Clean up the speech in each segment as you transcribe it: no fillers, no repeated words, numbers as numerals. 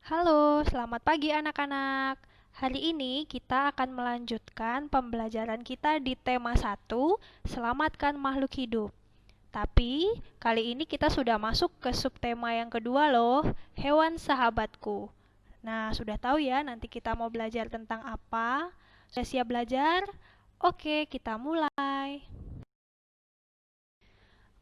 Halo, selamat pagi anak-anak. Hari ini kita akan melanjutkan pembelajaran kita di tema 1, Selamatkan Makhluk Hidup. Tapi, kali ini kita sudah masuk ke subtema yang kedua loh, Hewan Sahabatku. Nah, sudah tahu ya nanti kita mau belajar tentang apa? Sudah siap belajar? Oke, kita mulai.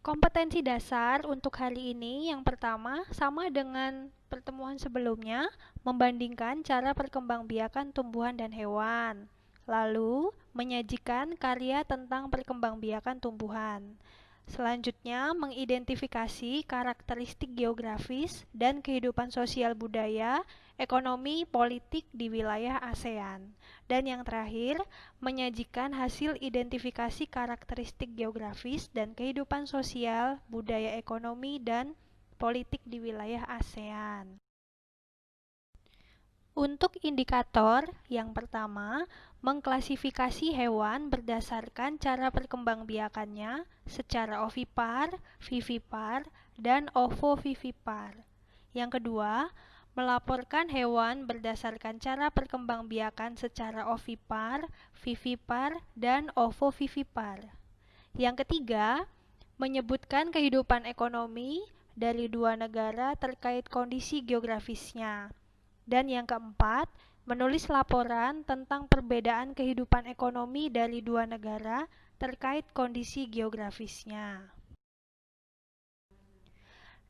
Kompetensi dasar untuk hari ini yang pertama sama dengan pertemuan sebelumnya, membandingkan cara perkembangbiakan tumbuhan dan hewan. Lalu, menyajikan karya tentang perkembangbiakan tumbuhan. Selanjutnya, mengidentifikasi karakteristik geografis dan kehidupan sosial budaya, ekonomi, politik di wilayah ASEAN. Dan yang terakhir, menyajikan hasil identifikasi karakteristik geografis dan kehidupan sosial, budaya ekonomi, dan politik di wilayah ASEAN. Untuk indikator, yang pertama, mengklasifikasi hewan berdasarkan cara perkembangbiakannya secara ovipar, vivipar, dan ovovivipar. Yang kedua, melaporkan hewan berdasarkan cara perkembangbiakan secara ovipar, vivipar, dan ovovivipar. Yang ketiga, menyebutkan kehidupan ekonomi dari dua negara terkait kondisi geografisnya. Dan yang keempat, menulis laporan tentang perbedaan kehidupan ekonomi dari dua negara terkait kondisi geografisnya.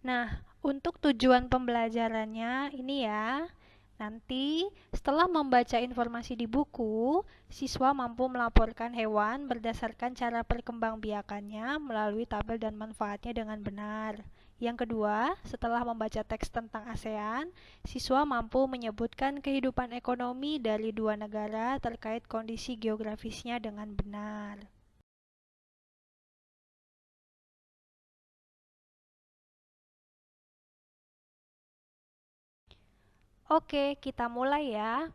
Nah, untuk tujuan pembelajarannya ini ya, nanti setelah membaca informasi di buku, siswa mampu melaporkan hewan berdasarkan cara perkembangbiakannya melalui tabel dan manfaatnya dengan benar. Yang kedua, setelah membaca teks tentang ASEAN, siswa mampu menyebutkan kehidupan ekonomi dari dua negara terkait kondisi geografisnya dengan benar. Oke, kita mulai ya.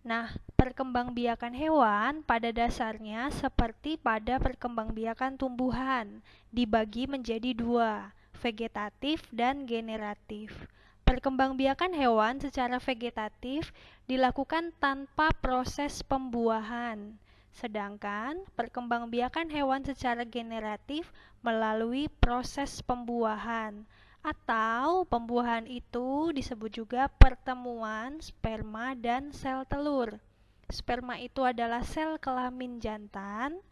Nah, perkembangbiakan hewan pada dasarnya seperti pada perkembangbiakan tumbuhan, dibagi menjadi dua, vegetatif dan generatif. Perkembangbiakan hewan secara vegetatif dilakukan tanpa proses pembuahan, sedangkan perkembangbiakan hewan secara generatif melalui proses pembuahan. Atau pembuahan itu disebut juga pertemuan sperma dan sel telur. Sperma itu adalah sel kelamin jantan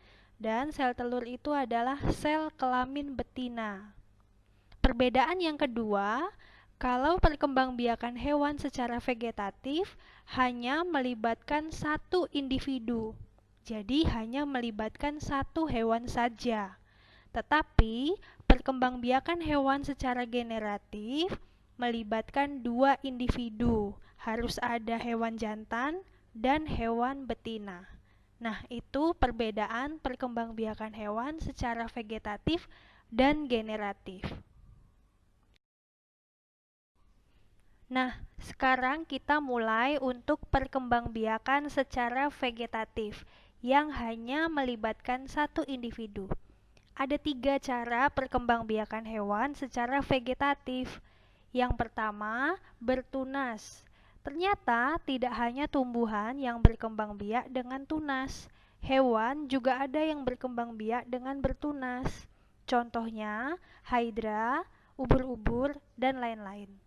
dan sel telur itu adalah sel kelamin betina. Perbedaan yang kedua, kalau perkembangbiakan hewan secara vegetatif hanya melibatkan satu individu. Jadi hanya melibatkan satu hewan saja. Tetapi, perkembangbiakan hewan secara generatif melibatkan dua individu. Harus ada hewan jantan dan hewan betina. Nah, itu perbedaan perkembangbiakan hewan secara vegetatif dan generatif. Nah, sekarang kita mulai untuk perkembangbiakan secara vegetatif yang hanya melibatkan satu individu. Ada tiga cara perkembangbiakan hewan secara vegetatif. Yang pertama, bertunas. Ternyata tidak hanya tumbuhan yang berkembang biak dengan tunas. Hewan juga ada yang berkembang biak dengan bertunas. Contohnya, hydra, ubur-ubur, dan lain-lain.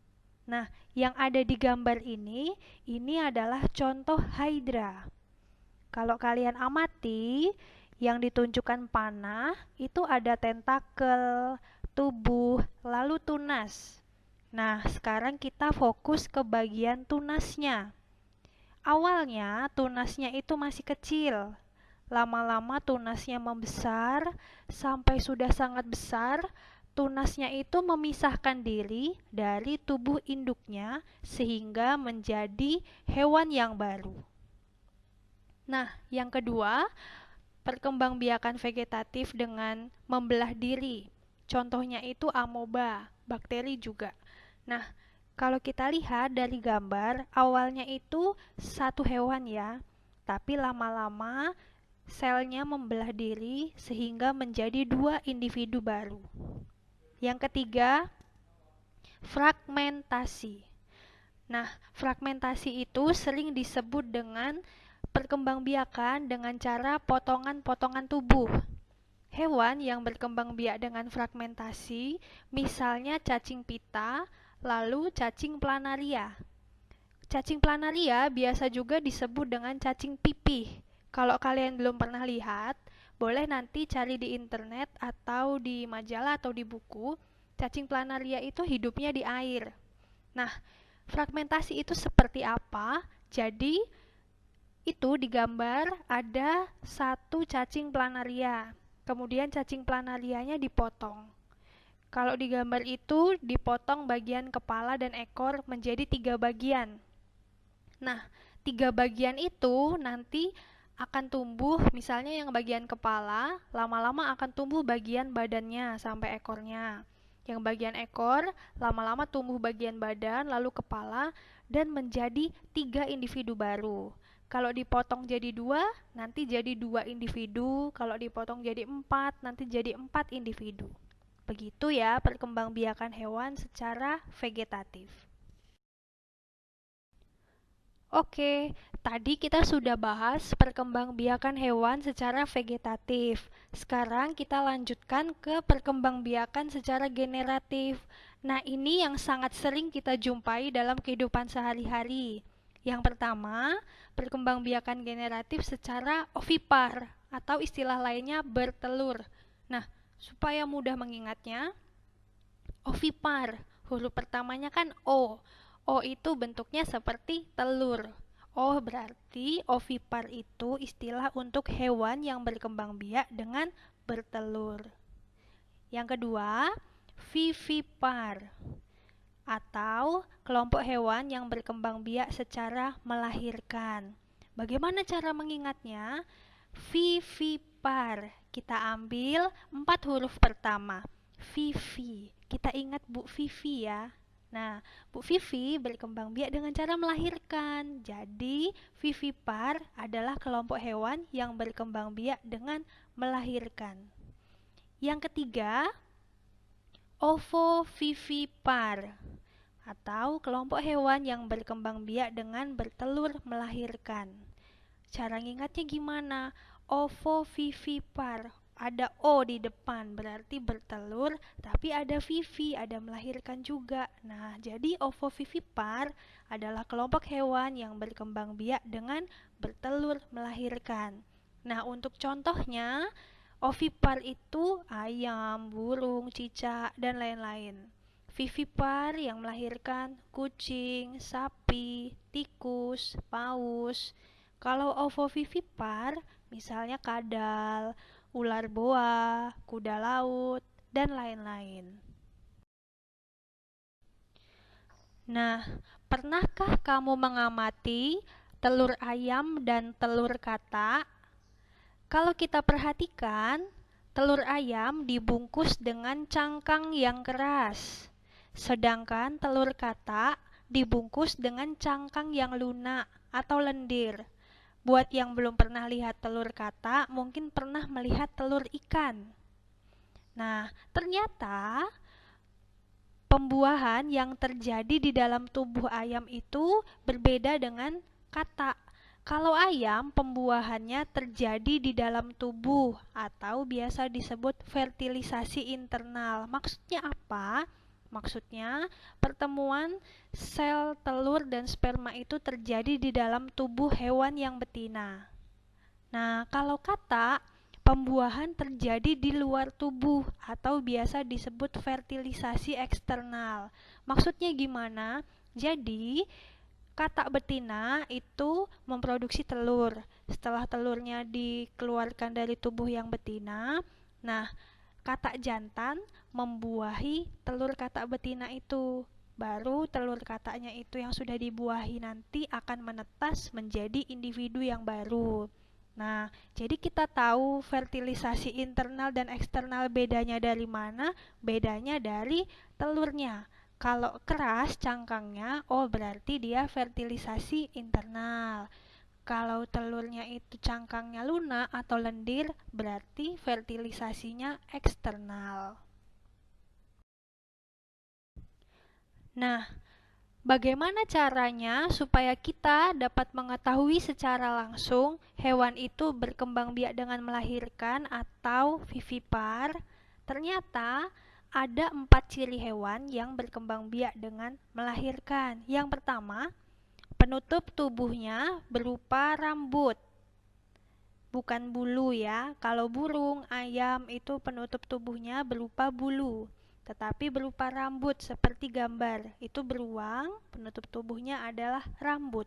Nah, yang ada di gambar ini adalah contoh hydra. Kalau kalian amati, yang ditunjukkan panah itu ada tentakel, tubuh, lalu tunas. Nah, sekarang kita fokus ke bagian tunasnya. Awalnya tunasnya itu masih kecil. Lama-lama tunasnya membesar, sampai sudah sangat besar, tunasnya itu memisahkan diri dari tubuh induknya sehingga menjadi hewan yang baru. Nah, yang kedua, perkembangbiakan vegetatif dengan membelah diri. Contohnya itu amoeba, bakteri juga. Nah, kalau kita lihat dari gambar, awalnya itu satu hewan ya, tapi lama-lama selnya membelah diri sehingga menjadi dua individu baru. Yang ketiga, fragmentasi. Nah, fragmentasi itu sering disebut dengan perkembangbiakan dengan cara potongan-potongan tubuh. Hewan yang berkembang biak dengan fragmentasi, misalnya cacing pita, lalu cacing planaria. Cacing planaria biasa juga disebut dengan cacing pipih. Kalau kalian belum pernah lihat, boleh nanti cari di internet atau di majalah atau di buku. Cacing planaria itu hidupnya di air. Nah, fragmentasi itu seperti apa? Jadi, itu digambar ada satu cacing planaria. Kemudian cacing planarianya dipotong. Kalau di gambar itu dipotong bagian kepala dan ekor menjadi 3 bagian. Nah, 3 bagian itu nanti akan tumbuh, misalnya yang bagian kepala, lama-lama akan tumbuh bagian badannya sampai ekornya. Yang bagian ekor, lama-lama tumbuh bagian badan, lalu kepala, dan menjadi 3 individu baru. Kalau dipotong jadi 2, nanti jadi 2 individu. Kalau dipotong jadi 4, nanti jadi 4 individu. Begitu ya perkembangbiakan hewan secara vegetatif. Oke, tadi kita sudah bahas perkembangbiakan hewan secara vegetatif. Sekarang kita lanjutkan ke perkembangbiakan secara generatif. Nah, ini yang sangat sering kita jumpai dalam kehidupan sehari-hari. Yang pertama, perkembangbiakan generatif secara ovipar atau istilah lainnya bertelur. Nah, supaya mudah mengingatnya, ovipar, huruf pertamanya kan O. O itu bentuknya seperti telur. O berarti ovipar itu istilah untuk hewan yang berkembang biak dengan bertelur. Yang kedua, vivipar atau kelompok hewan yang berkembang biak secara melahirkan. Bagaimana cara mengingatnya? Vivipar. Kita ambil 4 huruf pertama. Vivi. Kita ingat Bu Vivi ya. Nah, Bu Vivi berkembang biak dengan cara melahirkan. Jadi, vivipar adalah kelompok hewan yang berkembang biak dengan melahirkan. Yang ketiga, ovovivipar atau kelompok hewan yang berkembang biak dengan bertelur melahirkan. Cara ngingatnya gimana? Ovovivipar. Ada O di depan, berarti bertelur, tapi ada vivi, ada melahirkan juga. Nah, jadi ovovivipar adalah kelompok hewan yang berkembang biak dengan bertelur melahirkan. Nah, untuk contohnya, ovipar itu ayam, burung, cicak, dan lain-lain. Vivipar yang melahirkan kucing, sapi, tikus, paus. Kalau ovovivipar, misalnya kadal, ular boa, kuda laut, dan lain-lain. Nah, pernahkah kamu mengamati telur ayam dan telur katak? Kalau kita perhatikan, telur ayam dibungkus dengan cangkang yang keras, sedangkan telur katak dibungkus dengan cangkang yang lunak atau lendir. Buat yang belum pernah lihat telur katak, mungkin pernah melihat telur ikan. Nah, ternyata pembuahan yang terjadi di dalam tubuh ayam itu berbeda dengan katak. Kalau ayam, pembuahannya terjadi di dalam tubuh atau biasa disebut fertilisasi internal. Maksudnya apa? Maksudnya, pertemuan sel telur dan sperma itu terjadi di dalam tubuh hewan yang betina. Nah, kalau katak, pembuahan terjadi di luar tubuh atau biasa disebut fertilisasi eksternal. Maksudnya gimana? Jadi, katak betina itu memproduksi telur. Setelah telurnya dikeluarkan dari tubuh yang betina, nah, katak jantan membuahi telur katak betina itu. Baru telur kataknya itu yang sudah dibuahi nanti akan menetas menjadi individu yang baru. Nah, jadi kita tahu fertilisasi internal dan eksternal bedanya dari mana? Bedanya dari telurnya. Kalau keras cangkangnya, oh berarti dia fertilisasi internal. Kalau telurnya itu cangkangnya lunak atau lendir, berarti fertilisasinya eksternal. Nah, Bagaimana caranya supaya kita dapat mengetahui secara langsung hewan itu berkembang biak dengan melahirkan atau vivipar? Ternyata ada 4 ciri hewan yang berkembang biak dengan melahirkan. Yang pertama, penutup tubuhnya berupa rambut, bukan bulu ya. Kalau burung, ayam itu penutup tubuhnya berupa bulu, tetapi berupa rambut seperti gambar. Itu beruang, penutup tubuhnya adalah rambut.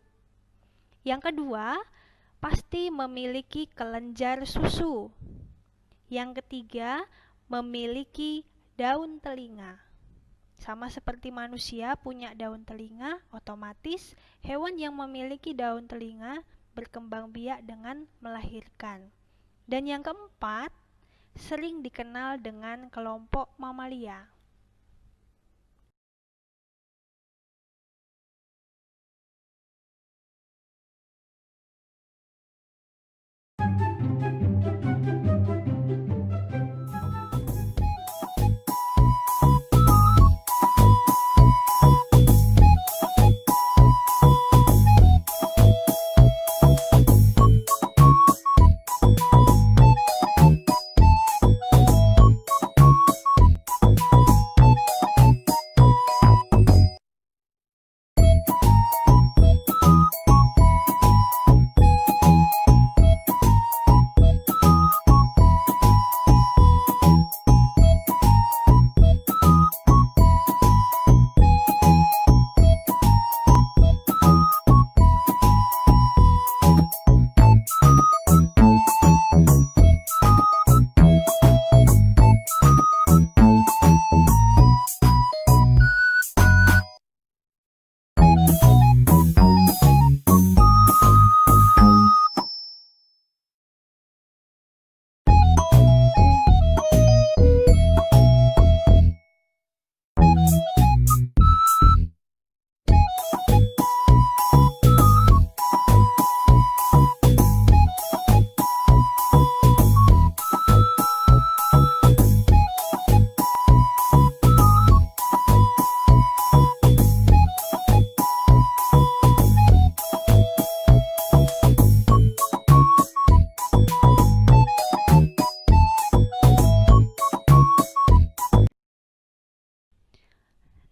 Yang kedua, pasti memiliki kelenjar susu. Yang ketiga, memiliki daun telinga. Sama seperti manusia punya daun telinga, otomatis hewan yang memiliki daun telinga berkembang biak dengan melahirkan. Dan yang keempat, sering dikenal dengan kelompok mamalia.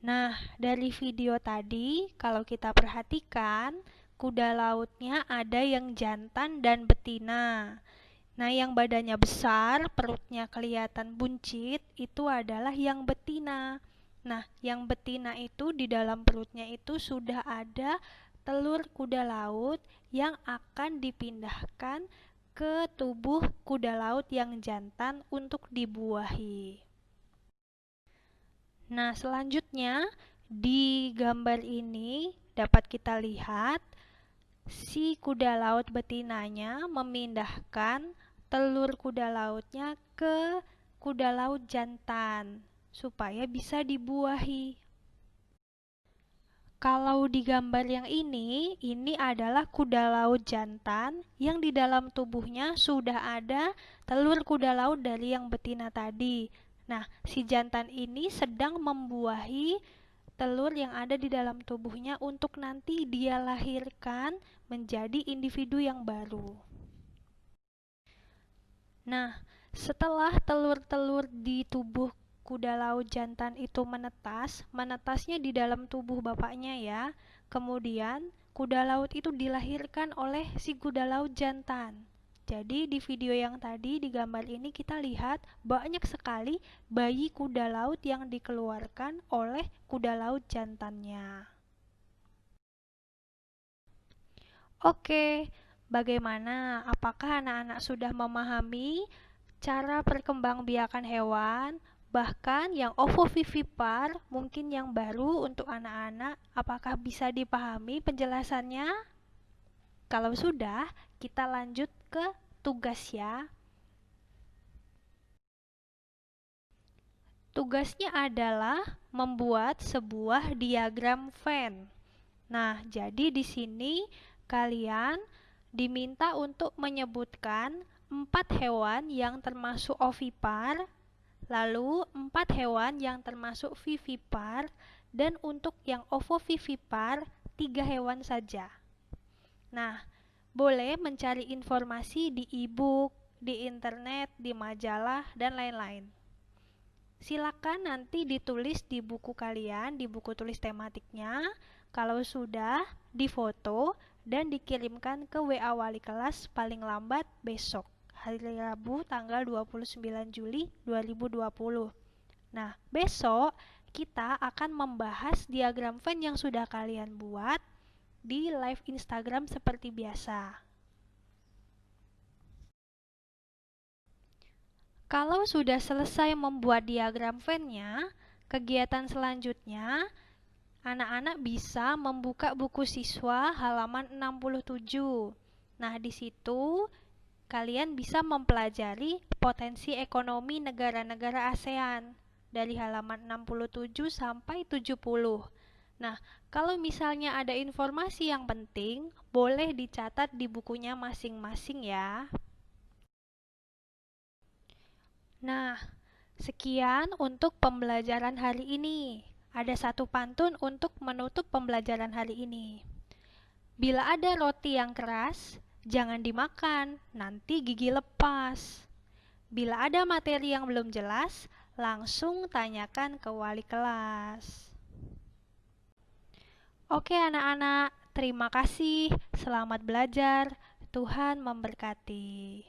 Nah, dari video tadi, kalau kita perhatikan, kuda lautnya ada yang jantan dan betina. Nah, yang badannya besar, perutnya kelihatan buncit, itu adalah yang betina. Nah, yang betina itu di dalam perutnya itu sudah ada telur kuda laut yang akan dipindahkan ke tubuh kuda laut yang jantan untuk dibuahi. Nah, selanjutnya di gambar ini dapat kita lihat si kuda laut betinanya memindahkan telur kuda lautnya ke kuda laut jantan supaya bisa dibuahi. Kalau di gambar yang ini adalah kuda laut jantan yang di dalam tubuhnya sudah ada telur kuda laut dari yang betina tadi. Nah, si jantan ini sedang membuahi telur yang ada di dalam tubuhnya untuk nanti dia lahirkan menjadi individu yang baru. Nah, setelah telur-telur di tubuh kuda laut jantan itu menetasnya di dalam tubuh bapaknya ya. Kemudian, kuda laut itu dilahirkan oleh si kuda laut jantan. Jadi di video yang tadi di gambar ini kita lihat banyak sekali bayi kuda laut yang dikeluarkan oleh kuda laut jantannya. Oke, bagaimana? Apakah anak-anak sudah memahami cara perkembangbiakan hewan? Bahkan yang ovovivipar, mungkin yang baru untuk anak-anak, apakah bisa dipahami penjelasannya? Kalau sudah, kita lanjut ke tugas ya. Tugasnya adalah membuat sebuah diagram Venn. Nah, jadi di sini kalian diminta untuk menyebutkan 4 hewan yang termasuk ovipar, lalu 4 hewan yang termasuk vivipar, dan untuk yang ovovivipar 3 hewan saja. Nah, boleh mencari informasi di e-book, di internet, di majalah, dan lain-lain. Silakan nanti ditulis di buku kalian, di buku tulis tematiknya. Kalau sudah, difoto dan dikirimkan ke WA wali kelas paling lambat besok, hari Rabu tanggal 29 Juli 2020. Nah, besok kita akan membahas diagram Venn yang sudah kalian buat di live Instagram seperti biasa. Kalau sudah selesai membuat diagram Venn-nya, kegiatan selanjutnya anak-anak bisa membuka buku siswa halaman 67. Nah, di situ kalian bisa mempelajari potensi ekonomi negara-negara ASEAN dari halaman 67 sampai 70. Nah, kalau misalnya ada informasi yang penting, boleh dicatat di bukunya masing-masing ya. Nah, sekian untuk pembelajaran hari ini. Ada satu pantun untuk menutup pembelajaran hari ini. Bila ada roti yang keras, jangan dimakan, nanti gigi lepas. Bila ada materi yang belum jelas, langsung tanyakan ke wali kelas. Oke anak-anak, terima kasih. Selamat belajar. Tuhan memberkati.